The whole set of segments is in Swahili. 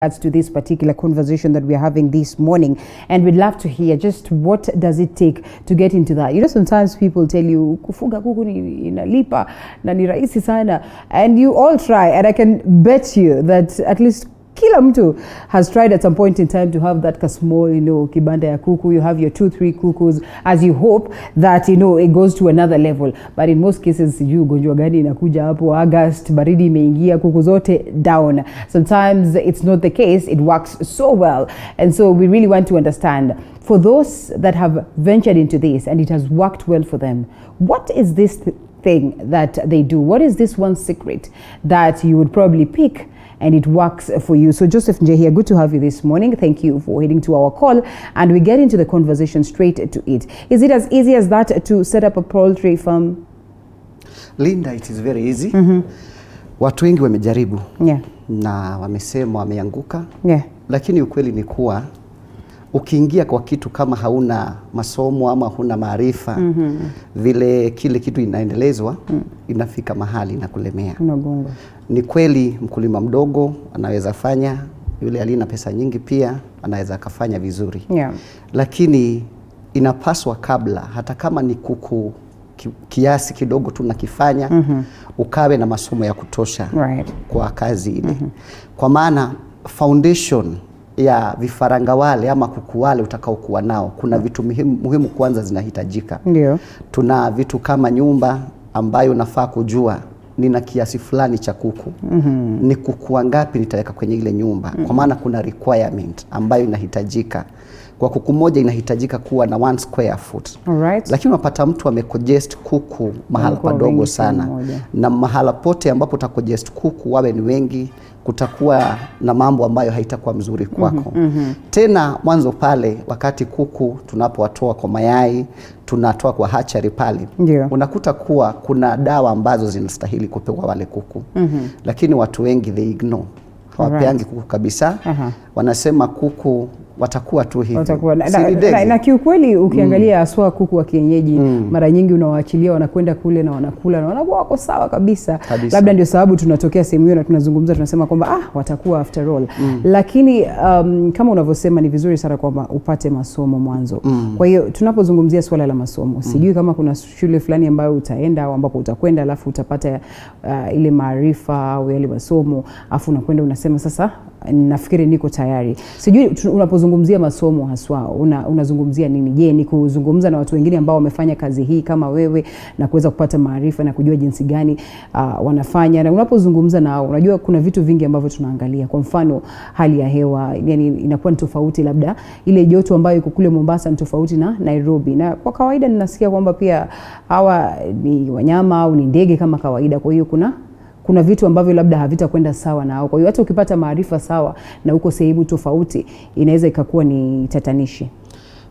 To this particular conversation that we're having this morning, and we'd love to hear just what does it take to get into that. You know, sometimes people tell you kufuga kuku ni inalipa na ni rahisi sana, and you all try, and I can bet you that at least kila mtu has tried at some point in time to have that small, kibanda ya kuku. You have your 2-3 kukus as you hope that, it goes to another level. But in most cases, sijui ugonjwa gani inakuja hapo August, baridi imeingia, kuku zote down. Sometimes it's not the case. It works so well. And so we really want to understand, for those that have ventured into this and it has worked well for them, what is this thing that they do? What is this one secret that you would probably pick and it works for you? So Joseph Nje here, good to have you this morning. Thank you for heading to our call, and we get into the conversation straight to it. Is it as easy as that to set up a poultry farm? Linda, it is very easy. Watu wengi wamejaribu na wamesema wameanguka, lakini ukweli ni kuwa ukiingia kwa kitu kama hauna masomo ama huna maarifa, vile kile kitu inaendelezwa, inafika mahali na kulemea. Ni kweli mkulima mdogo anaweza fanya, yule alina pesa nyingi pia anaweza kafanya vizuri. Lakini inapaswa kabla, hata kama ni kuku kiasi kidogo tunakifanya, ukawe na masomo ya kutosha kwa kazi ile. Kwa maana foundation ya vifaranga wale ama kuku wale utakaokuwa nao, kuna vitu muhimu kwanza zinahitajika. Tuna vitu kama nyumba ambayo nafaa kujua nina kiasi fulani cha kuku. Ni kuku wangapi nitaweka kwenye ile nyumba. Kwa maana kuna requirement ambayo inahitajika. Kwa kuku moja inahitajika kuwa na 1 square foot. Lakini unapata mtu amekojest kuku mahala padogo sana. Na mahala pote ambapo utakojest kuku wawe ni wengi, kutakuwa na mambo ambayo haitakuwa mzuri kwako. Tena mwanzo pale wakati kuku tunapowatoa kwa mayai, tunatoa kwa hatchery pale, unakuta kuwa kuna dawa ambazo zinastahili kupewa wale kuku. Lakini watu wengi they ignore. Hawapeangi kuku kabisa. Wanasema kuku watakuwa tu hivi. Na kiukweli ukiangalia aswa kuku wa kienyeji, mara nyingi unawaachilia wanakwenda kule na wanakula na wanakuwa wako sawa kabisa. Labda ndio sababu tunatokea sehemu hiyo na tunazungumza, tunasema kwamba watakuwa after all. Lakini kama unavyosema ni vizuri sana kwamba upate masomo mwanzo. Kwa hiyo tunapozungumzia swala la masomo, sijui kama kuna shule fulani ambayo utaenda au ambapo utakwenda alafu utapata ile maarifa au yale masomo, afu unakwenda unasema sasa nafikiri niko tayari. Sijui unapozungumzia masomo haswa unazungumzia nini? Je, ni kuzungumza na watu wengine ambao wamefanya kazi hii kama wewe na kuweza kupata maarifa na kujua jinsi gani wanafanya? Na unapozungumza nao, unajua kuna vitu vingi ambavyo tunaangalia. Kwa mfano hali ya hewa, yani inakuwa ni tofauti, labda ile joto ambayo iko kule Mombasa ni tofauti na Nairobi. Na kwa kawaida ninasikia kwamba pia hawa ni wanyama au ni ndege kama kawaida. Kwa hiyo kuna vitu ambavyo labda havitakwenda sawa nao. Kwa hiyo hata ukipata maarifa sawa na uko sehemu tofauti, inaweza ikakuwa ni tatanishi.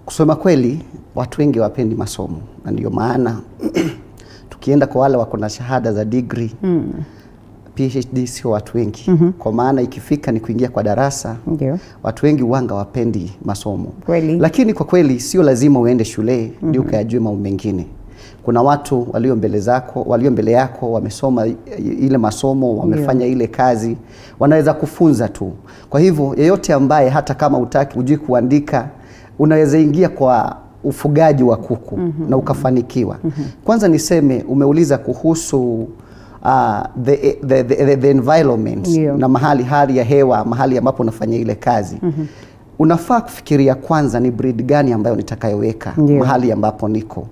Kusema kweli, watu wengi wapendi masomo. Na ndio maana tukienda kwa wale wako na shahada za degree, PhD sio watu wengi. Kwa maana ikifika ni kuingia kwa darasa, watu wengi wanga wapendi masomo. Lakini kwa kweli sio lazima uende shule ndio ukayajue mambo mengine. Kuna watu walio mbele yako wamesoma ile masomo, wamefanya ile kazi, wanaweza kufunza tu. Kwa hivyo yeyote ambaye hata kama hujui kuandika, unaweza ingia kwa ufugaji wa kuku na ukafanikiwa. Kwanza niseme, umeuliza kuhusu the environment na hali ya hewa, mahali ambapo unafanya ile kazi. Unafaa kufikiria kwanza ni breed gani ambayo nitakayoweka mahali ambapo niko.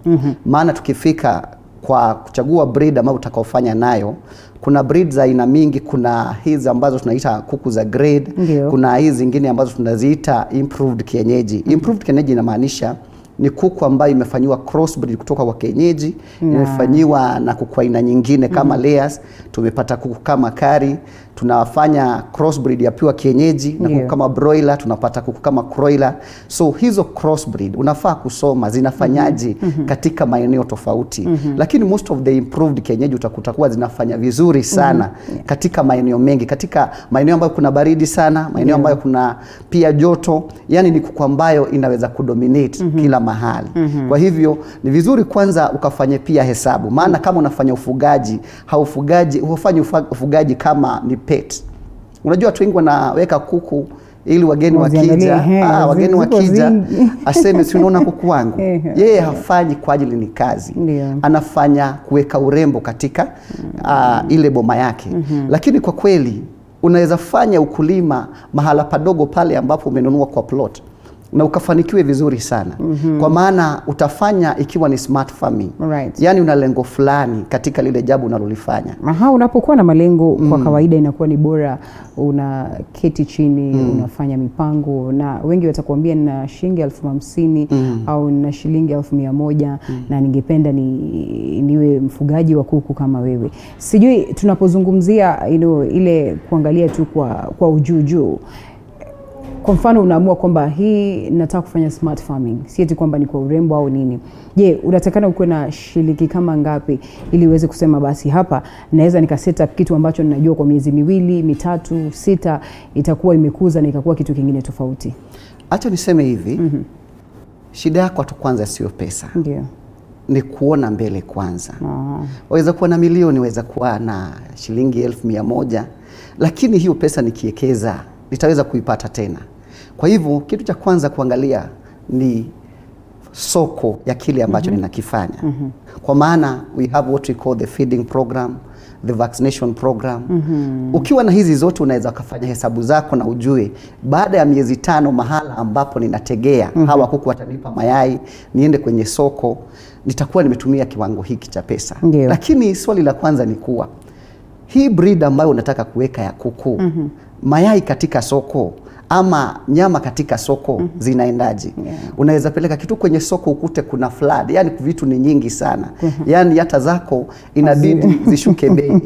Maana tukifika kwa kuchagua breed ambayo utakaofanya nayo, kuna breed za aina mingi. Kuna hizi ambazo tunaita kuku za grade, kuna hizi zingine ambazo tunaziita improved kienyeji. Improved kienyeji inamaanisha ni kuku ambayo imefanywa crossbreed kutoka kwa kienyeji, imefanywa na kuku aina nyingine kama layers. Tumepata kuku kama kari, tunafanya crossbreed ya pure kienyeji na kuku kama broiler, tunapata kuku kama broiler. So hizo crossbreed unafaa kusoma zinafanyaje katika maeneo tofauti. Lakini most of the improved kienyeji utakuta kuwa zinafanya vizuri sana katika maeneo mengi, katika maeneo ambayo kuna baridi sana, maeneo ambayo kuna pia joto. Yani ni kuku ambayo inaweza kudominate kila mahali. Kwa hivyo ni vizuri kwanza ukafanye pia hesabu. Maana kama unafanya ufugaji, hufanyi ufugaji kama ni pet. Unajua watu wengi wanaweka kuku ili wageni wakija, wageni wakija aseme si unaona kuku wangu. Yeye hafanyi kwa ajili ni kazi. Anafanya kuweka urembo katika ile boma yake. Lakini kwa kweli unaweza fanya ukulima mahala padogo pale ambapo umenunua kwa plot na ukafanikiwe vizuri sana. Kwa maana utafanya ikiwa ni smart farming. Yani una lengo fulani katika lile jambo unalolifanya. Unapokuwa na malengo kwa kawaida inakuwa ni bora unaketi chini, unafanya mipango, na wengi watakwambia nina shilingi 50,000 au nina shilingi 100,000 na ningependa niwe mfugaji wa kuku kama wewe. Sijui tunapozungumzia ile kuangalia tu kwa ujuujuu. Kwa mfano unaamua kwamba hii nataka kufanya smart farming, si eti kwamba ni kwa urembo au nini. Je, unatakana ukuwe na shilingi kama ngapi ili uweze kusema basi hapa naweza nika set up kitu ambacho ninajua kwa miezi 2, 3, 6 itakuwa imekuza na ikakuwa kitu kingine tofauti? Acha niseme hivi. Shida yako tu kwanza sio pesa. Ndio. Ni kuona mbele kwanza. Waweza kuwa na milioni, waweza kuwa na shilingi 1,100, lakini hiyo pesa nikiwekeza nitaweza kuipata tena. Kwa hivyo kitu cha kwanza kuangalia ni soko ya kile ambacho ninakifanya. Kwa maana we have what we call the feeding program, the vaccination program. Ukiwa na hizi zote unaweza kufanya hesabu zako na ujue baada ya miezi 5 mahala ambapo ninategea hawa kuku watanipa mayai, niende kwenye soko, nitakuwa nimetumia kiwango hiki cha pesa. Lakini swali la kwanza ni kuwa hii breed ambayo unataka kuweka ya kuku, mayai katika soko ama nyama katika soko zinaendaje? Unaweza peleka kitu kwenye soko ukute kuna flood, yani vitu ni nyingi sana. Yani hata zako inabidi zishuke bei.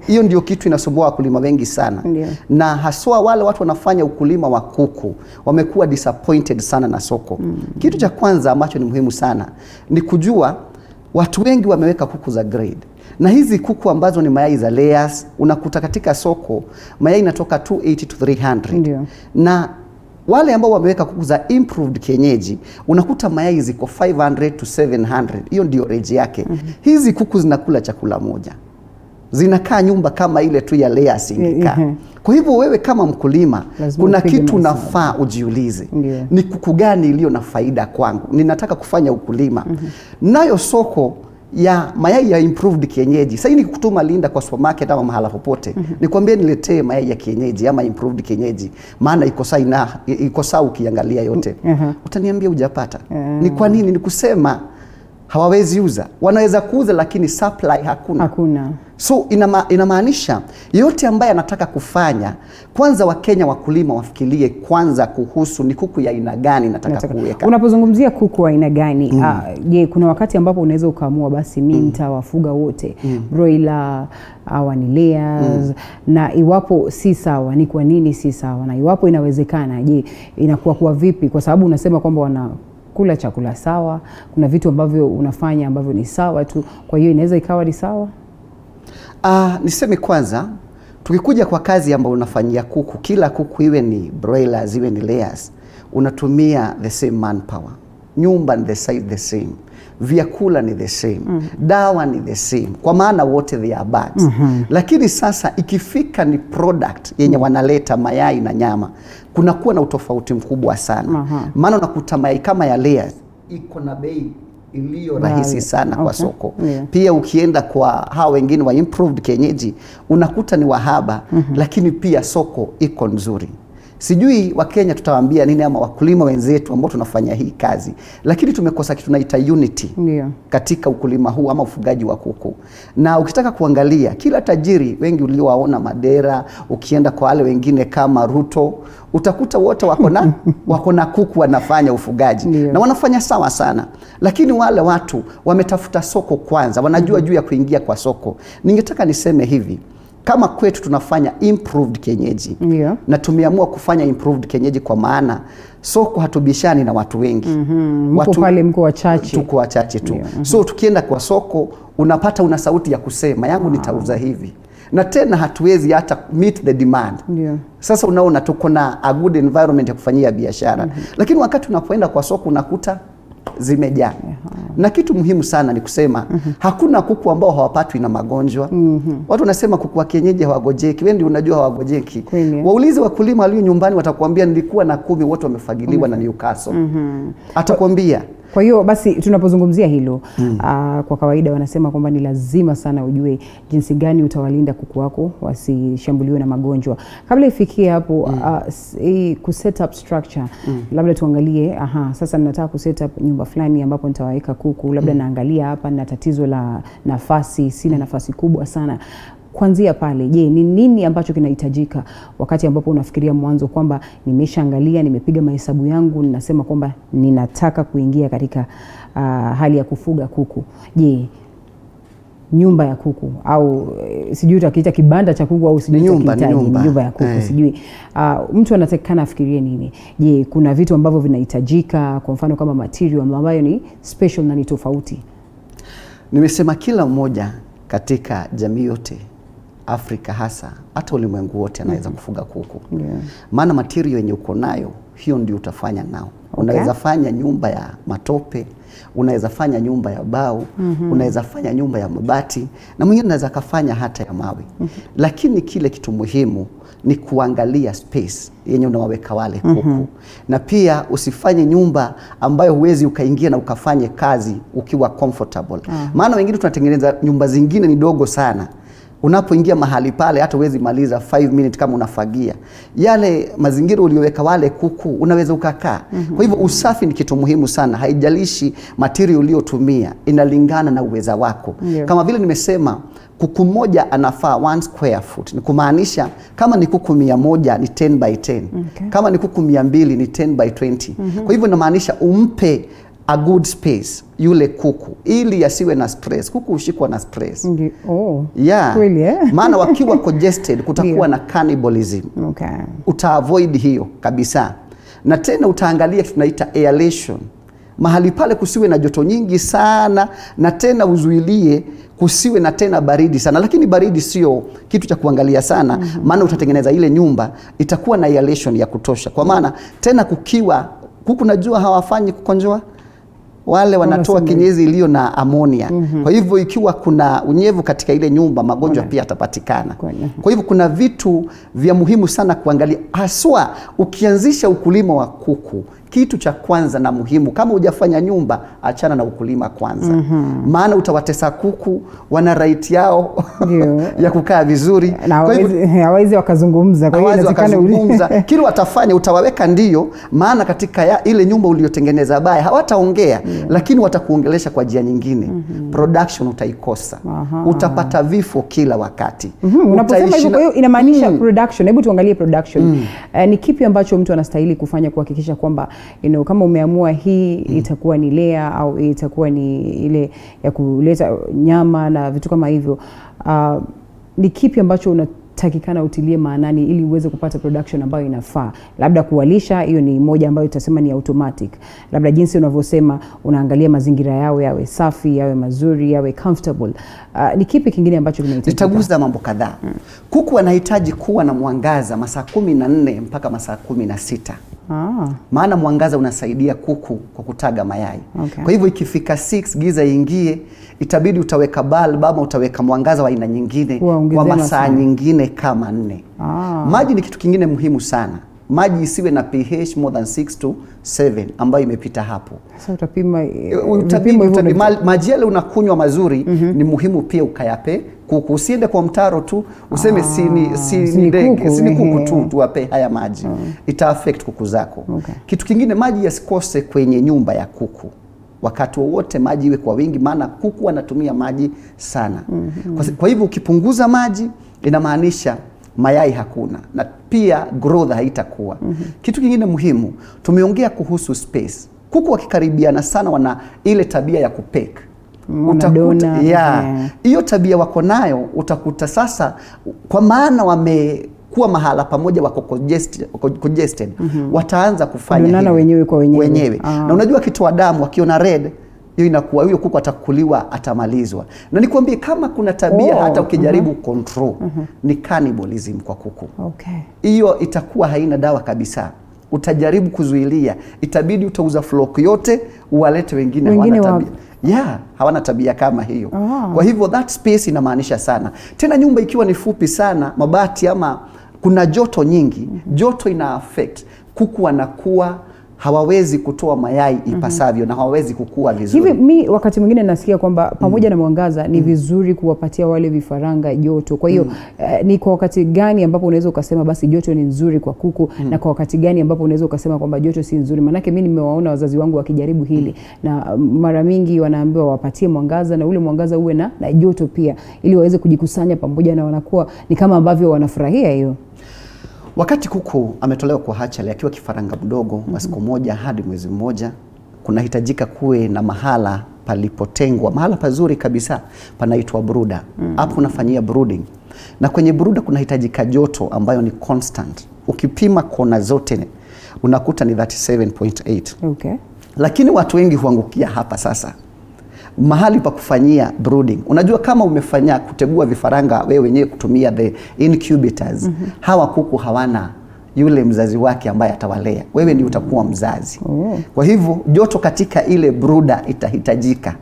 Hiyo ndio kitu inasumbua wakulima wengi sana. Na haswa wale watu wanafanya ukulima wa kuku wamekuwa disappointed sana na soko. Kitu cha kwanza ambacho ni muhimu sana ni kujua watu wengi wameweka kuku za grade. Na hizi kuku ambazo ni mayai za layers unakuta katika soko mayai inatoka 280 to 300. Na wale ambao wameweka kuku za improved kienyeji unakuta mayai ziko 500 to 700. Hiyo ndio range yake. Hizi kuku zinakula chakula moja, zinakaa nyumba kama ile tu ya layers ingekaa. Kwa hivyo wewe kama mkulima kuna kitu nafaa ujiulize. Ni kuku gani iliyo na faida kwangu? Ninataka kufanya ukulima. Nayo soko ya mayai ya improved kienyeji. Sasa ni kutuma Linda kwa supermarket ama mahala popote. Nikwambie niletee mayai ya kienyeji ama improved kienyeji. Maana iko sawa ukiangalia yote. Utaniambia hujapata. Ni kwa nini? Ni kusema hawawezi uza. Wanaweza kuuza lakini supply hakuna. So inamaanisha yote ambaye anataka kufanya, kwanza Wakenya wakulima wafikirie kwanza kuhusu ni kuku ya aina gani nataka kuweka. Unapozungumzia kuku wa aina gani, je, kuna wakati ambapo unaweza ukaamua basi mimi nitawafuga wote, broiler au ni layers, na iwapo si sawa ni kwa nini si sawa, na iwapo inawezekana je inakuwa kwa vipi? Kwa sababu unasema kwamba wanakula chakula sawa, kuna vitu ambavyo unafanya ambavyo ni sawa tu, kwa hiyo inaweza ikawa ni sawa. Niseme kwanza, tukikuja kwa kazi ambayo unafanyia kuku, kila kuku iwe ni broilers iwe ni layers, unatumia the same manpower. Nyumba ni the same, vyakula ni the same, dawa ni the same, kwa maana wote they are birds. Lakini sasa ikifika ni product yenye wanaleta mayai na nyama, kunakuwa na utofauti mkubwa sana. Maana unakuta mayai kama ya layers iko na bei iliyo rahisi sana kwa soko. Pia ukienda kwa hao wengine wa improved kienyeji unakuta ni wahaba, lakini pia soko iko nzuri. Sijui Wakenya tutawaambia nini ama wakulima wenzetu ambao tunafanya hii kazi, lakini tumekosa kitu tunaita unity katika ukulima huu ama ufugaji wa kuku. Na ukitaka kuangalia kila tajiri wengi uliowaona Madera, ukienda kwa wale wengine kama Ruto, utakuta wote wako na kuku wanafanya ufugaji. Na wanafanya sawa sana, lakini wale watu wametafuta soko kwanza, wanajua juu ya kuingia kwa soko. Ningetaka niseme hivi, kama kwetu tunafanya improved kienyeji, na tumeamua kufanya improved kienyeji kwa maana soko hatubishani na watu wengi. Watu pale mko wachache, tuko wachache tu. So tukienda kwa soko unapata una sauti ya kusema yangu nitauza hivi, na tena hatuwezi hata meet the demand. Sasa unaona tuko na a good environment ya kufanyia biashara. Lakini wakati unapoenda kwa soko unakuta zimejaa. Na kitu muhimu sana ni kusema hakuna kuku ambao hawapatwi na magonjwa. Watu wanasema kuku wa kienyeji hawagojeki. Wewe ndio unajua hawagojeki. Waulize wakulima walio nyumbani, watakwambia nilikuwa na 10 wote wamefagiliwa na Newcastle. Atakwambia. Kwa hiyo basi tunapozungumzia hilo kwa kawaida wanasema kwamba ni lazima sana ujue jinsi gani utawalinda kuku wako wasishambuliwe na magonjwa. Kabla ifikie hapo ku set up structure, labda tuangalie sasa ninataka ku set up nyumba fulani ambapo nitawaweka kuku, labda naangalia hapa na tatizo la nafasi, sina nafasi kubwa sana. Kuanzia pale, je, ni nini ambacho kinahitajika wakati ambapo unafikiria mwanzo kwamba nimeshaangalia, nimepiga mahesabu yangu, ninasema kwamba ninataka kuingia katika hali ya kufuga kuku? Je, nyumba ya kuku au sijui utakiita kibanda cha kuku au sijui nyumba ya kuku sijui mtu anatakikana afikirie nini? Je, kuna vitu ambavyo vinahitajika, kwa mfano kama material ambayo ni special na ni tofauti? Nimesema kila mmoja katika jamii yote Afrika, hata ulimwengu wote anaweza kufuga kuku. Maana material yenye uko nayo, hiyo ndio utafanya nao. Unaweza fanya nyumba ya matope, unaweza fanya nyumba ya bao, unaweza fanya nyumba ya mabati, na mwingine anaweza kafanya hata ya mawe. Lakini kile kitu muhimu ni kuangalia space yenye unawaweka wale kuku. Na pia usifanye nyumba ambayo huwezi ukaingia na ukafanye kazi ukiwa comfortable. Maana wengine tunatengeneza nyumba zingine ni dogo sana. Unapoingia mahali pale hata huwezi maliza 5 minutes kama unafagia. Yale mazingira ulioweka wale kuku unaweza ukakaa. Kwa hivyo usafi ni kitu muhimu sana. Haijalishi material uliotumia, inalingana na uweza wako. Kama vile nimesema, kuku mmoja anafaa 1 square foot. Ni kumaanisha kama ni kuku 100 ni 10 by 10. Kama ni kuku 200 ni 10 by 20. Kwa hivyo inamaanisha umpe a good space yule kuku ili yasiwe na stress. Kuku ushikwa na stress. Really, maana wakiwa congested kutakuwa na cannibalism. Uta-avoid hiyo kabisa. Na tena utaangalia tunaita aeration. Mahali pale kusiwe na joto nyingi sana, na tena uzuilie kusiwe na tena baridi sana. Lakini baridi sio kitu cha kuangalia sana, maana utatengeneza ile nyumba itakuwa na aeration ya kutosha. Kwa maana tena kukiwa kuku najua hawafanyi kukonjoa, wale wanatoa kinyezi iliyo na ammonia. Kwa hivyo ikiwa kuna unyevu katika ile nyumba, magonjwa pia yatapatikana. Kwa hivyo kuna vitu vya muhimu sana kuangalia, haswa ukianzisha ukulima wa kuku. Kitu cha kwanza na muhimu, kama hujafanya nyumba, achana na ukulima kwanza. Maana utawatesa kuku, wana right yao ya kukaa vizuri. Kwa hivyo hawezi wakazungumza. Kwa hiyo inawezekana kile watafanya utawaweka ndio, maana katika ile nyumba uliyotengeneza baya hawataongea, lakini watakuongelesha kwa njia nyingine. Production utaikosa. Utapata vifo kila wakati. Unaposema hivyo, kwa hiyo inamaanisha production. Hebu tuangalie production. Ni kipi ambacho mtu anastahili kufanya kuhakikisha kwamba kama umeamua hii itakuwa ni layer au itakuwa ni ile ya kuleta nyama na vitu kama hivyo, ni kipi ambacho unatakikana utilie maanani ili uweze kupata production ambayo inafaa? Labda kuwalisha, hiyo ni moja ambayo utasema ni automatic. Labda jinsi unavyosema unaangalia mazingira yao yawe safi, yawe mazuri, yawe comfortable. Ni kipi kingine ambacho kinahitajika? Nitaguza mambo kadhaa. Kuku anahitaji kuwa na mwangaza masaa 14 mpaka masaa 16. Maana mwangaza unasaidia kuku kwa kutaga mayai. Kwa hivyo ikifika 6 giza ingie, itabidi utaweka bulb ama utaweka mwangaza wa aina nyingine kwa masaa nyingine kama 4. Maji ni kitu kingine muhimu sana. Maji isiwe na pH more than 6 to 7 ambayo imepita hapo. Sasa utapima maji yale unakunywa mazuri. Ni muhimu pia ukayape kuku. Usiende kwa mtaro tu useme si kuku tu tuwape haya maji. Ita affect kuku zako. Kitu kingine, maji yasikose kwenye nyumba ya kuku. Wakati wowote maji iwe kwa wingi, maana kuku wanatumia maji sana. Kwa hivyo ukipunguza maji inamaanisha mayai hakuna, na pia growth haitakuwa. Kitu kingine muhimu, tumeongea kuhusu space. Kuku wakikaribiana sana wana ile tabia ya kupek. Utakuta hiyo tabia wako nayo, utakuta sasa kwa maana wamekuwa mahala pamoja wako congested, wataanza kufanya wenyewe kwa wenyewe. Na unajua kitoa damu wakiona red, hiyo inakuwa huyo kuku atakuliwa, atamalizwa. Na nikwambie kama kuna tabia hata ukijaribu control ni cannibalism kwa kuku. Hiyo itakuwa haina dawa kabisa. utajaribu kuzuilia, itabidi utauza flock yote uwalete wengine hawana tabia. Hawana tabia kama hiyo. Kwa hivyo that space inamaanisha sana. Tena nyumba ikiwa ni fupi sana, mabati ama kuna joto nyingi, joto ina affect kuku wanakuwa hawawezi kutoa mayai ipasavyo na hawawezi kukua vizuri. Hivi mi wakati mwingine nasikia kwamba pamoja na mwangaza ni vizuri kuwapatia wale vifaranga joto. Kwa hiyo ni kwa wakati gani ambapo unaweza ukasema basi joto ni nzuri kwa kuku na kwa wakati gani ambapo unaweza ukasema kwamba joto si nzuri? Manake mimi nimewaona wazazi wangu wakijaribu hili na mara mingi wanaambiwa wapatie mwangaza na ule mwangaza uwe na joto pia ili waweze kujikusanya pamoja na wanakuwa ni kama ambavyo wanafurahia hiyo. Wakati kuku ametolewa kwa hatchery akiwa kifaranga mdogo wa siku moja hadi mwezi mmoja, kunahitajika kuwe na mahala palipotengwa, mahala pazuri kabisa panaitwa brooder. Hapo unafanyia brooding. Na kwenye brooder kunahitajika joto ambayo ni constant. Ukipima kona zote unakuta ni 37.8. Okay. Lakini watu wengi huangukia hapa sasa. Mahali pa kufanyia brooding. Unajua kama umefanya kutegua vifaranga wewe wenyewe kutumia the incubators, hawa kuku hawana yule mzazi wake ambaye atawalea. Wewe ni utakuwa mzazi. Kwa hivyo joto katika ile brooder itahitajika.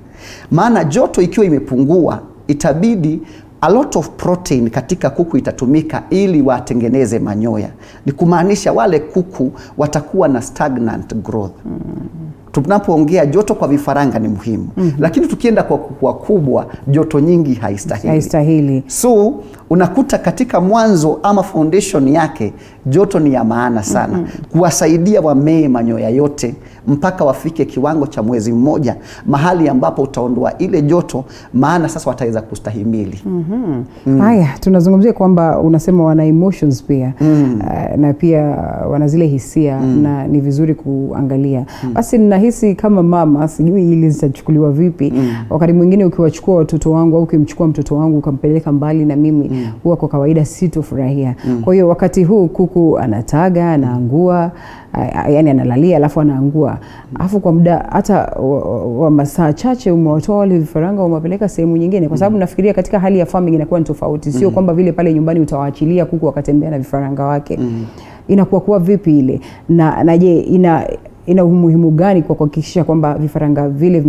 Maana joto ikiwa imepungua, itabidi a lot of protein katika kuku itatumika ili watengeneze manyoya. Ni kumaanisha wale kuku watakuwa na stagnant growth. Tunapoongea joto kwa vifaranga ni muhimu. Lakini tukienda kwa kuku wakubwa, joto nyingi haistahili. So unakuta katika mwanzo ama foundation yake joto ni ya maana sana. Kuwasaidia wamee manyoya yote mpaka wafike kiwango cha mwezi mmoja, mahali ambapo utaondoa ile joto, maana sasa wataweza kustahimili. Haya, tunazungumzia kwamba unasema wana emotions pia. Na pia wana zile hisia na ni vizuri kuangalia. Basi ninahisi kama mama, sijui hili zitachukuliwa vipi. Wakati mwingine ukiwachukua watoto wangu au ukimchukua mtoto wangu ukampeleka mbali na mimi, huwa kwa kawaida sitofurahia. Kwa hiyo wakati huu kuku anataga, anaangua, yani analalia alafu anaangua. Alafu kwa muda hata wa masaa chache umewatoa wale vifaranga umewapeleka sehemu nyingine, kwa sababu nafikiria katika hali ya farming inakuwa ni tofauti. Sio kwamba vile pale nyumbani utawaachilia kuku wakatembea na vifaranga wake. Inakuwa vipi ile? Na je, ina umuhimu gani kwa kuhakikisha kwamba vifaranga vile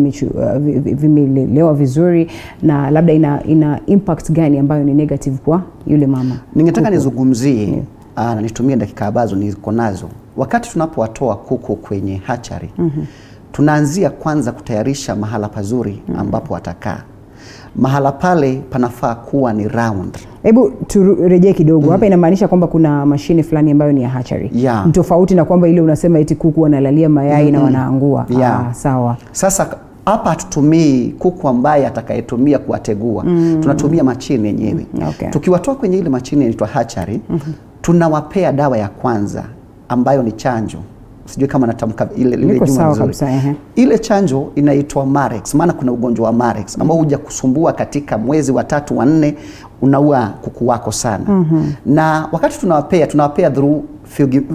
vimelelewa vizuri, na labda ina impact gani ambayo ni negative kwa yule mama? Ningetaka nizungumzie na nitumie dakika ambazo niko nazo. Wakati tunapowatoa kuku kwenye hatchery, tunaanzia kwanza kutayarisha mahala pazuri ambapo watakaa. Mahala pale panafaa kuwa ni round. Hebu turejee kidogo. Hapa inamaanisha kwamba kuna mashine fulani ambayo ni ya hatchery. Tofauti na kwamba ile unasema eti kuku wanalalia mayai na wanaangua. Sawa. Sasa hapa hatutumii kuku ambaye atakayetumia kuwategua. Tunatumia machine yenyewe. Tukiwatoa kwenye ile machine inaitwa hatchery, tunawapea dawa ya kwanza ambayo ni chanjo. Sijui kama natamka ile juma nzuri. Ile chanjo inaitwa Marex, maana kuna ugonjwa wa Marex ambao huja kusumbua katika mwezi wa 3 wa 4, unaua kuku wako sana. Na wakati tunawapea through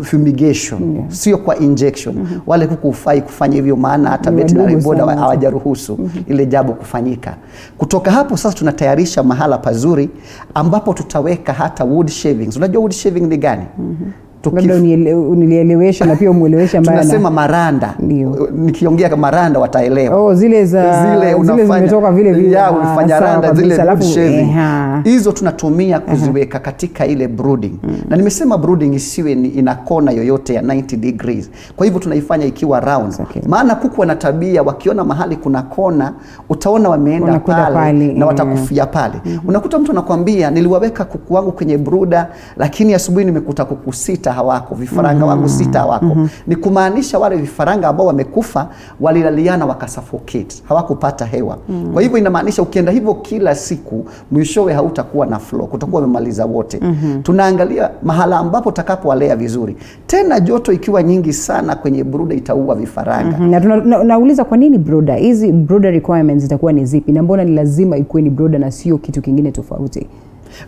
fumigation, sio kwa injection. Wale kuku hufai kufanya hivyo, maana hata veterinary board hawajaruhusu ile jambo kufanyika. Kutoka hapo sasa tunatayarisha mahala pazuri ambapo tutaweka hata wood shavings. Unajua wood shaving ni gani? Labda unielewesha na pia umuelewesha mbaya. Tunasema maranda. Nikiongea kama maranda wataelewa. Zile zimetoka vile unafanya randa zile shaving. Hizo tunatumia kuziweka katika ile brooding. Na nimesema brooding isiwe ina kona yoyote ya 90 degrees. Kwa hivyo tunaifanya ikiwa round. Maana kuku wana tabia, wakiona mahali kuna kona, utaona wameenda pale na watakufia pale. Unakuta mtu anakuambia niliwaweka kuku wangu kwenye brooder, lakini asubuhi nimekuta kuku 6 hawako, vifaranga wangu 6 hawako. Ni kumaanisha wale vifaranga ambao wamekufa walilaliana wakasuffocate, hawakupata hewa. Kwa hivyo inamaanisha ukienda hivyo kila siku, mwishowe hautakuwa na flock, utakuwa umemaliza wote. Tunaangalia mahala ambapo utakapowalea vizuri. Tena joto ikiwa nyingi sana kwenye brooder itaua vifaranga. Na nauliza kwa nini brooder? Hizi brooder requirements zitakuwa ni zipi? Na mbona ni lazima ikuwe ni brooder na sio kitu kingine tofauti?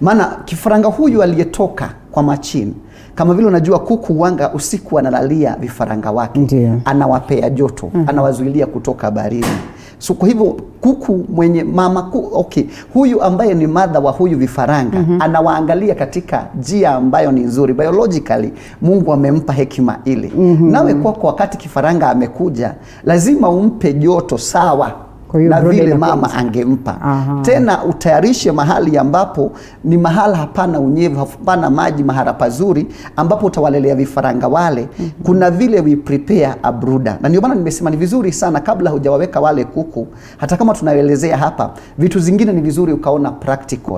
Maana kifaranga huyu aliyetoka kwa machine, kama vile unajua kuku wanga usiku analalia vifaranga wake, anawapea joto, anawazuilia kutoka baridi. So kwa hivyo kuku mwenye mama huyu ambaye ni mother wa huyu vifaranga anawaangalia katika njia ambayo ni nzuri. Biologically Mungu amempa hekima ile. Nawe kwa wakati kifaranga amekuja, lazima umpe joto sawa na vile mama angempa. Tena utayarishe mahali ambapo ni mahala hapana unyevu, hapana maji, mahala pazuri ambapo utawalelea vifaranga wale. Kuna vile we prepare a brooder. Na ndio maana nimesema ni vizuri sana kabla hujawaweka wale kuku, hata kama tunaelezea hapa vitu zingine, ni vizuri ukaona practical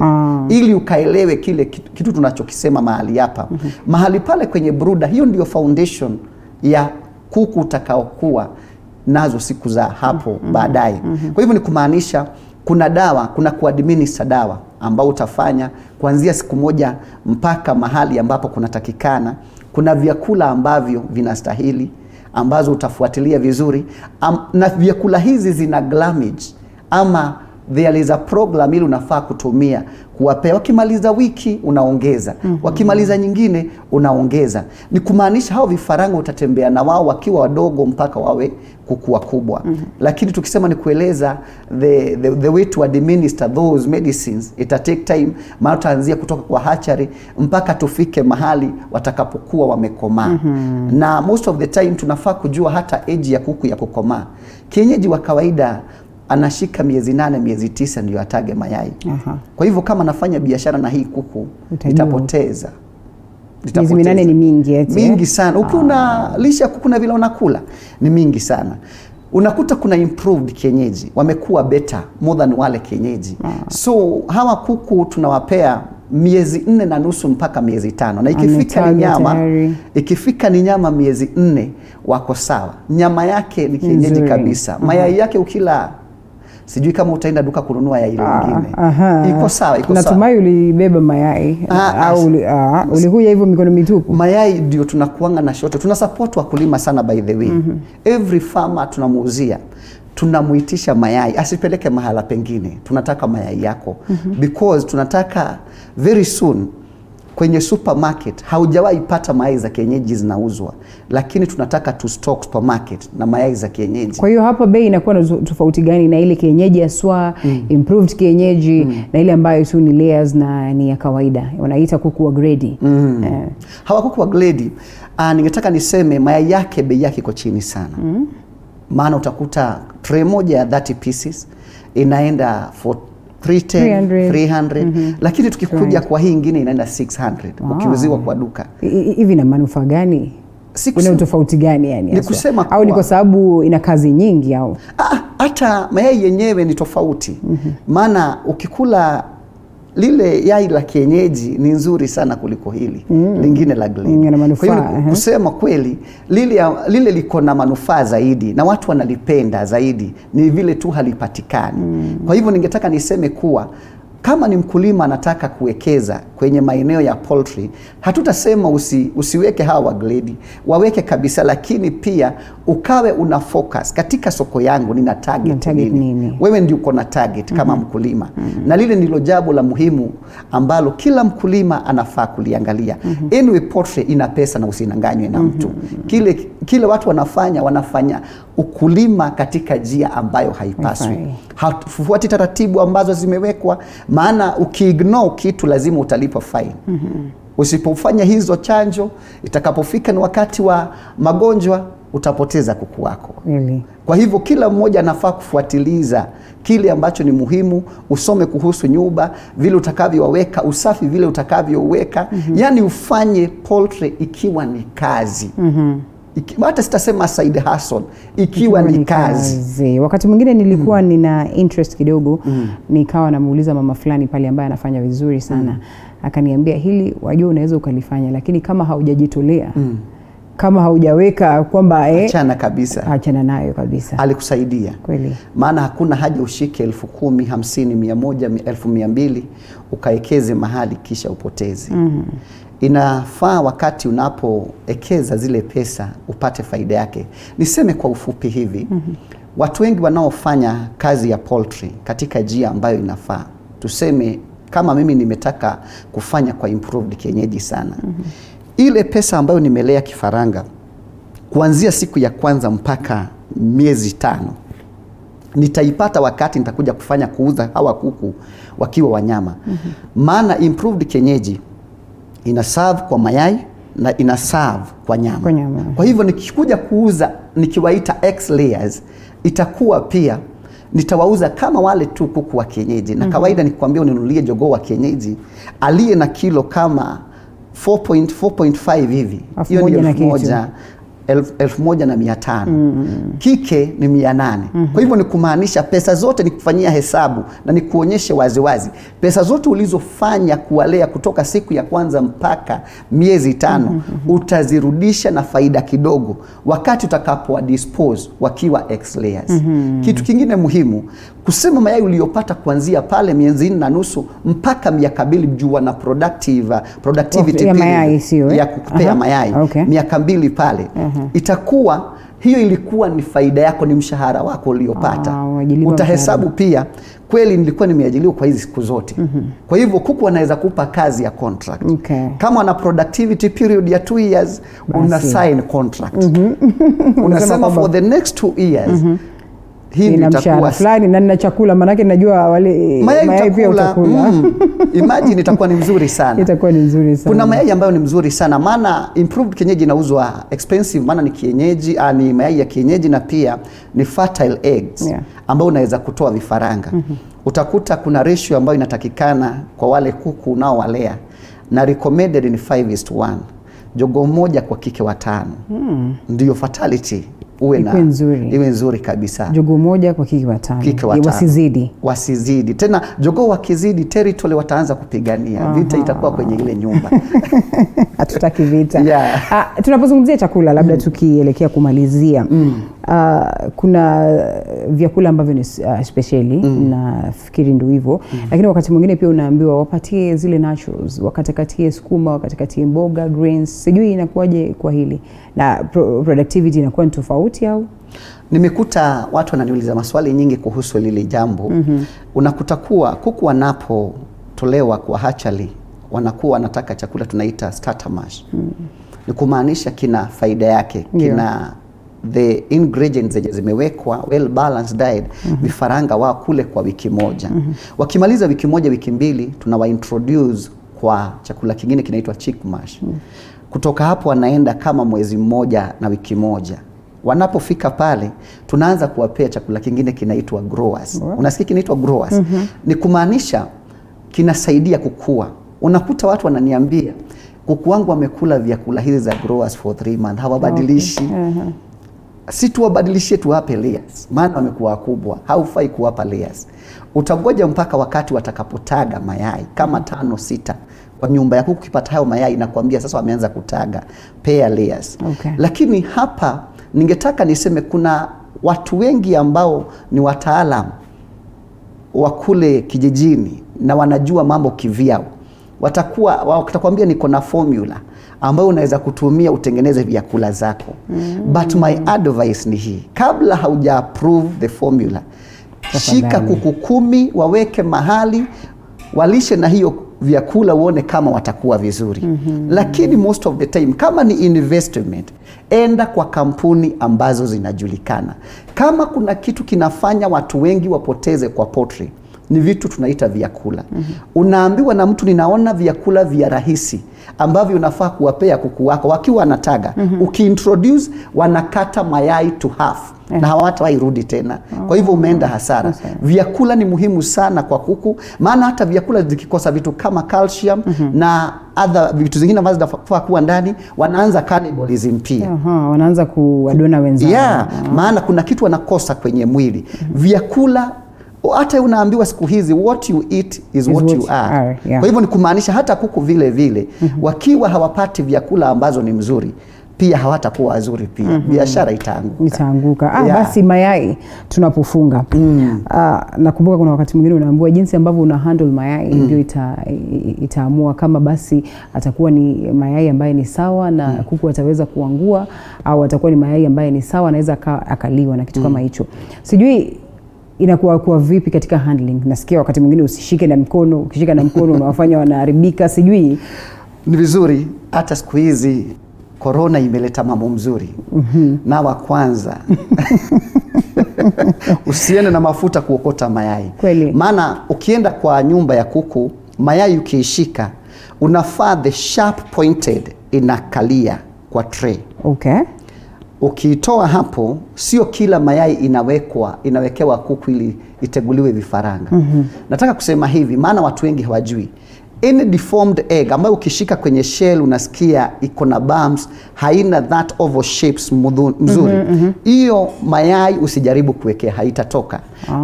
ili ukaelewe kile kitu tunachokisema mahali hapa. Mahali pale kwenye brooder, hiyo ndio foundation ya kuku utakaokuwa nazo siku za hapo baadaye. Kwa hivyo ni kumaanisha kuna dawa, kuna kuadminister dawa ambao utafanya kuanzia siku moja mpaka mahali ambapo kunatakikana. Kuna vyakula ambavyo vinastahili ambazo utafuatilia vizuri, na vyakula hizi zina glamage ama there is a program ili unafaa kutumia kuwapea. Wakimaliza wiki unaongeza, wakimaliza nyingine unaongeza. Ni kumaanisha hao vifaranga utatembea na wao wakiwa wadogo mpaka wawe kukua kubwa. Lakini tukisema ni kueleza the way to administer those medicines, ita take time, maana tutaanzia kutoka kwa hatchery mpaka tufike mahali watakapokuwa wamekomaa. Na most of the time tunafaa kujua hata age ya kuku ya kukomaa. Kienyeji wa kawaida anashika miezi 8, miezi 9 ndio atage mayai. Kwa hivyo kama nafanya biashara na hii kuku nitapoteza. Miezi 8 ni mingi eti. Mingi sana. Ukiona lisha kuku na vile unakula ni mingi sana. Unakuta kuna improved kienyeji, wamekuwa better more than wale kienyeji. So hawa kuku tunawapea miezi 4.5 mpaka miezi 5, na ikifika ni nyama miezi 4 wako sawa. Nyama yake ni kienyeji kabisa. Mayai yake ukila, sijui kama utaenda duka kununua yai lingine. Iko sawa, iko sawa. Natumai ulibeba mayai au ulikuja hivyo mikono mitupu? Mayai ndio tunakuanga na shoto. Tuna support wakulima sana by the way. Every farmer tunamuuzia, tunamuitisha mayai, asipeleke mahala pengine. Tunataka mayai yako because tunataka very soon kwenye supermarket haujawahi pata mayai za kienyeji zinauzwa, lakini tunataka tu stock supermarket na mayai za kienyeji. Kwa hiyo hapa bei inakuwa na tofauti gani na ile kienyeji aswa improved kienyeji na ile ambayo tu ni layers na ni ya kawaida, wanaita kuku wa grade? Hawa kuku wa grade, ningetaka niseme mayai yake bei yake iko chini sana. Maana utakuta tray moja ya 30 pieces inaenda for 300. Lakini tukikuja kwa hii nyingine inaenda 600 ukiuziwa kwa duka. Hivi na manufaa gani? Kuna tofauti gani yani? Ni kusema au ni kwa sababu ina kazi nyingi au? Hata mayai yenyewe ni tofauti. Maana ukikula lile yai la kienyeji ni nzuri sana kuliko hili lingine la grade. Kwa hiyo kusema kweli lile liko na manufaa zaidi na watu wanalipenda zaidi, ni vile tu halipatikani. Kwa hivyo ningetaka niseme kuwa kama ni mkulima anataka kuwekeza kwenye maeneo ya poultry, hatutasema usiweke hawa grade, waweke kabisa, lakini pia ukawe una focus katika soko yangu nina target nini. Wewe ndio uko na target kama mkulima. Na lile ndilo jambo la muhimu ambalo kila mkulima anafaa kuliangalia. Anyway, poultry ina pesa na usinanganywe na mtu. Kile watu wanafanya ukulima katika njia ambayo haipaswi. Hafuati taratibu ambazo zimewekwa, maana ukiignore kitu lazima utalipa fine. Usipofanya hizo chanjo, itakapofika ni wakati wa magonjwa utapoteza kuku wako. Kwa hivyo kila mmoja anafaa kufuatiliza kile ambacho ni muhimu, usome kuhusu nyumba, vile utakavyoweka, usafi vile utakavyoweka. Yani ufanye poultry ikiwa ni kazi. Hata sitasema side hustle, ikiwa ni kazi. Wakati mwingine nilikuwa nina interest kidogo, nikawa namuuliza mama fulani pale ambaye anafanya vizuri sana. Akaniambia hili wajua unaweza ukalifanya, lakini kama haujajitolea, kama haujaweka kwamba achana kabisa. Achana nayo kabisa. Alikusaidia. Kweli. Maana hakuna haja ushike 10,000, 50, 100, 1200 ukaekeze mahali kisha upoteze. Inafaa wakati unapoekeza zile pesa upate faida yake. Niseme kwa ufupi hivi, watu wengi wanaofanya kazi ya poultry katika njia ambayo inafaa, tuseme kama mimi nimetaka kufanya kwa improved kienyeji sana, ile pesa ambayo nimelea kifaranga kuanzia siku ya kwanza mpaka miezi 5, nitaipata wakati nitakuja kufanya kuuza hawa kuku wakiwa wanyama. Maana improved kienyeji ina serve kwa mayai na ina serve kwa nyama. Kwa hivyo nikikuja kuuza nikiwaita X layers, itakuwa pia nitawauza kama wale tu kuku wa kienyeji. Na kawaida nikikwambia uninunulie jogoo wa kienyeji aliye na kilo kama 4.5 hivi, hiyo ni 1,500. Kike ni 800. Kwa hivyo ni kumaanisha pesa zote nikufanyia hesabu na nikuonyeshe waziwazi pesa zote ulizofanya kuwalea kutoka siku ya kwanza mpaka miezi 5 utazirudisha na faida kidogo wakati utakapo dispose wakiwa X layers. Kitu kingine muhimu kusema mayai uliyopata kuanzia pale miezi 4.5 mpaka miaka 2 jua na productivity ya kukupea mayai miaka 2 pale. Itakuwa hiyo ilikuwa ni faida yako, ni mshahara wako uliopata. Utahesabu pia kweli nilikuwa nimeajiliwa kwa hizi siku zote. Kwa hivyo kuku wanaweza kupa kazi ya contract. Kama wana productivity period ya 2 years una sign contract. Unasema for the next 2 years hii itakuwa fulani na nina chakula, manake najua wale mayai pia utakula. Imagine itakuwa ni mzuri sana. Itakuwa ni nzuri sana. Kuna mayai ambayo ni mzuri sana, maana improved kienyeji inauzwa expensive, maana ni kienyeji, ni mayai ya kienyeji na pia ni fertile eggs ambao unaweza kutoa vifaranga. Utakuta kuna ratio ambayo inatakikana kwa wale kuku unaowalea na recommended ni 5:1. Jogoo moja kwa kike 5. Ndio fatality uwe na iwe nzuri kabisa. Jogoo moja kwa kike 5. Wasizidi. Tena jogoo wakizidi territory wataanza kupigania. Vita itakuwa kwenye ile nyumba. Hatutaki vita. Tunapozungumzia chakula labda tukielekea kumalizia. Kuna vyakula ambavyo ni speciali na fikiri ndio hivyo. Lakini wakati mwingine pia unaambiwa wapatie zile naturals, wakatakatie sukuma, wakatakatie mboga, greens. Sijui inakuwaje kwa hili. Na productivity inakuwa ni tofauti au? Nimekuta watu wananiuliza maswali nyingi kuhusu lile jambo. Unakuta kuwa kuku wanapotolewa kwa hatchery wanakuwa wanataka chakula tunaita starter mash. Ni kumaanisha kina faida yake, kina the ingredients zenye zimewekwa well balanced diet. Vifaranga wao kule kwa wiki moja. Wakimaliza wiki moja, wiki 2 tunawa introduce kwa chakula kingine kinaitwa chick mash. Kutoka hapo wanaenda kama mwezi mmoja na wiki moja. Wanapofika pale tunaanza kuwapea chakula kingine kinaitwa growers. Unasikia kinaitwa growers? Ni kumaanisha kinasaidia kukua. Unakuta watu wananiambia kuku wangu wamekula vyakula hizi za growers for 3 months hawabadilishi. Si tuwabadilishie tuwape layers, maana wamekuwa wakubwa, haufai kuwapa layers. Utangoja mpaka wakati watakapotaga mayai kama 5-6 kwa nyumba yako. Ukipata hayo mayai nakwambia sasa wameanza kutaga, pair layers. Lakini hapa ningetaka niseme kuna watu wengi ambao ni wataalamu wa kule kijijini na wanajua mambo kivyao. Watakwambia niko na formula ambayo unaweza kutumia utengeneze vyakula zako. But my advice ni hii, kabla hauja approve the formula, shika kuku 10 waweke mahali walishe na hiyo vyakula uone kama watakuwa vizuri. Lakini most of the time kama ni investment, enda kwa kampuni ambazo zinajulikana. Kama kuna kitu kinafanya watu wengi wapoteze kwa poultry, ni vitu tunaita vyakula. Unaambiwa na mtu ninaona vyakula vya rahisi ambavyo unafaa kuwapea kuku wako wakiwa wanataga. Ukiintroduce wanakata mayai to half na hawatawahi rudi tena. Kwa hivyo umeenda hasara. Vyakula ni muhimu sana kwa kuku, maana hata vyakula zikikosa vitu kama calcium na other vitu zingine ambazo zinafaa kuwa ndani, wanaanza cannibalism pia. Wanaanza kuwadona wenzao. Maana kuna kitu wanakosa kwenye mwili. Vyakula hata unaambiwa siku hizi what you eat is what you are. Kwa hivyo ni kumaanisha hata kuku vile vile wakiwa hawapati vyakula ambazo ni mzuri, pia hawatakuwa wazuri pia. Biashara itaanguka. Basi mayai tunapofunga. Nakumbuka kuna wakati mwingine unaambiwa jinsi ambavyo una handle mayai ndio itaamua kama basi atakuwa ni mayai ambaye ni sawa na kuku ataweza kuangua, au atakuwa ni mayai ambaye ni sawa anaweza akaliwa na kitu kama hicho. Sijui inakuwa vipi katika handling. Nasikia wakati mwingine usishike na mkono, ukishika na mkono unawafanya wanaharibika. Sijui ni vizuri. Hata siku hizi corona imeleta mambo mzuri. Na wa kwanza Usiende na mafuta kuokota mayai. Kweli. Maana ukienda kwa nyumba ya kuku, mayai ukiishika, unafaa the sharp pointed inakalia kwa tray. Okay. Ukiitoa hapo, sio kila mayai inawekewa kuku ili iteguliwe vifaranga. Nataka kusema hivi, maana watu wengi hawajui. Any deformed egg ambayo ukishika kwenye shell unasikia iko na bumps, haina that oval shapes mzuri. Hiyo mayai usijaribu kuwekea, haitatoka.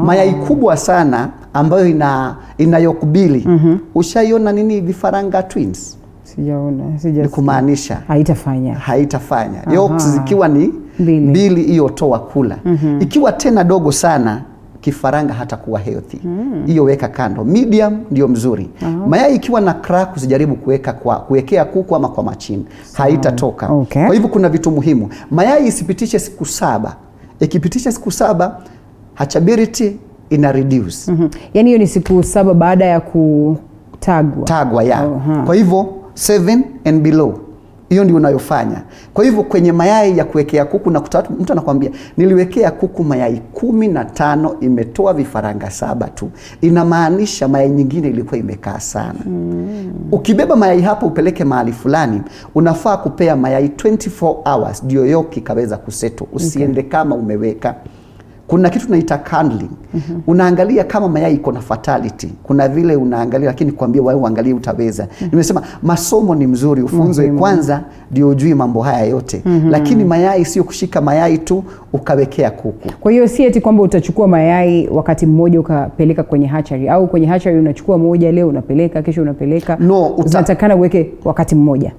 Mayai kubwa sana ambayo ina yolk mbili. Ushaiona nini vifaranga twins? Sijaona. Ni kumaanisha haitafanya. Yolks zikiwa ni mbili, hiyo toa kula. Ikiwa tena dogo sana, kifaranga hata kuwa healthy. Hiyo weka kando. Medium ndio mzuri. Mayai ikiwa na crack usijaribu kuwekea kuku ama kwa machine. Haitatoka. Okay. Kwa hivyo kuna vitu muhimu. Mayai isipitishe siku 7. Ikipitisha siku 7, hatchability ina reduce. Yaani hiyo ni siku 7 baada ya kutagwa. Ya. Kwa hivyo 7 and below. Hiyo ndio unayofanya. Kwa hivyo kwenye mayai ya kuwekea kuku na mtu anakuambia niliwekea kuku mayai 15 imetoa vifaranga 7 tu. Inamaanisha mayai nyingine ilikuwa imekaa sana. Ukibeba mayai hapo upeleke mahali fulani, unafaa kupea mayai 24 hours ndio yoki kaweza kuseto. Usiende kama umeweka. Kuna kitu tunaita handling. Unaangalia kama mayai iko na fatality. Kuna vile unaangalia, lakini kuambia wewe uangalie utaweza. Nimesema masomo ni mzuri, ufunzwe kwanza ndio ujui mambo haya yote. Lakini mayai sio kushika mayai tu ukawekea kuku. Kwa hiyo si eti kwamba utachukua mayai wakati mmoja ukapeleka kwenye hatchery, au kwenye hatchery unachukua moja leo unapeleka, kesho unapeleka. No, unatakana uweke wakati mmoja.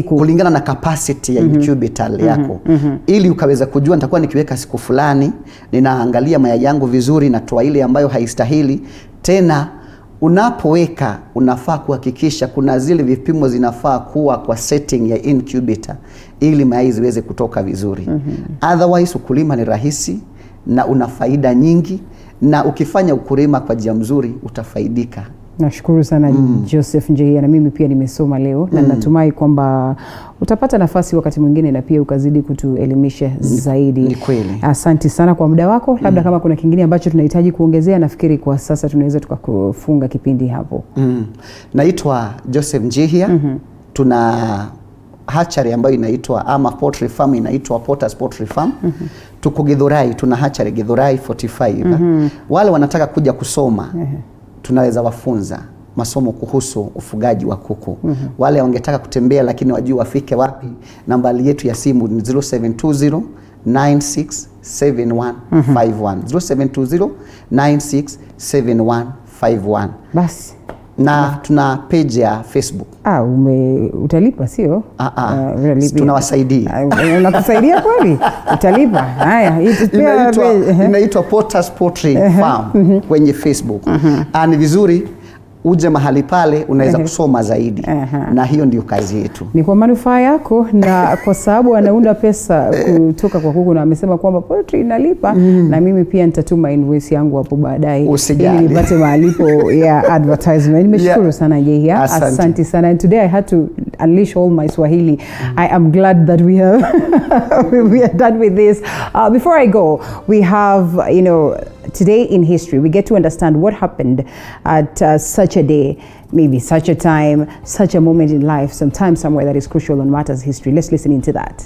Kulingana na capacity ya incubator yako. Ili ukaweza kujua nitakuwa nikiweka siku fulani, ninaangalia mayai yangu vizuri, natoa ile ambayo haistahili. Tena unapoweka unafaa kuhakikisha kuna zile vipimo zinafaa kuwa kwa setting ya incubator ili mayai ziweze kutoka vizuri. Otherwise ukulima ni rahisi na una faida nyingi, na ukifanya ukulima kwa njia mzuri utafaidika. Nashukuru sana Joseph Njehia, na mimi pia nimesoma leo na natumai kwamba utapata nafasi wakati mwingine na pia ukazidi kutuelimisha zaidi. Ni kweli. Asante sana kwa muda wako. Labda kama kuna kingine ambacho tunahitaji kuongezea, nafikiri kwa sasa tunaweza tukakufunga kipindi hapo. Naitwa Joseph Njehia. Tuna hatchery ambayo inaitwa ama poultry farm inaitwa Potters Poultry Farm. Tuko Githurai, tuna hatchery Githurai 45. Wale wanataka kuja kusoma tunaweza wafunza masomo kuhusu ufugaji wa kuku. Wale wangetaka kutembea lakini wajui wafike wapi, nambari yetu ya simu ni 0720 967151. 0720 967151. Basi. Na tuna page ya Facebook. Utalipa sio? Tunawasaidia. Unakusaidia kweli? Utalipa. Haya, inaitwa Potters Poultry Farm kwenye Facebook. Ni vizuri uje mahali pale unaweza kusoma zaidi. Na hiyo ndio kazi yetu. Ni kwa manufaa yako na kwa sababu anaunda pesa kutoka kwa kuku, na amesema kwamba poultry inalipa, na mimi pia nitatuma invoice yangu hapo baadaye ili nipate malipo ya advertisement. Nimeshukuru sana Njehia. Asante sana. And today I had to unleash all my Swahili. I am glad that we are done with this. Before I go, we have, today in history, we get to understand what happened at such a day, maybe such a time, such a moment in life, sometime, somewhere that is crucial on matters history. Let's listen into that.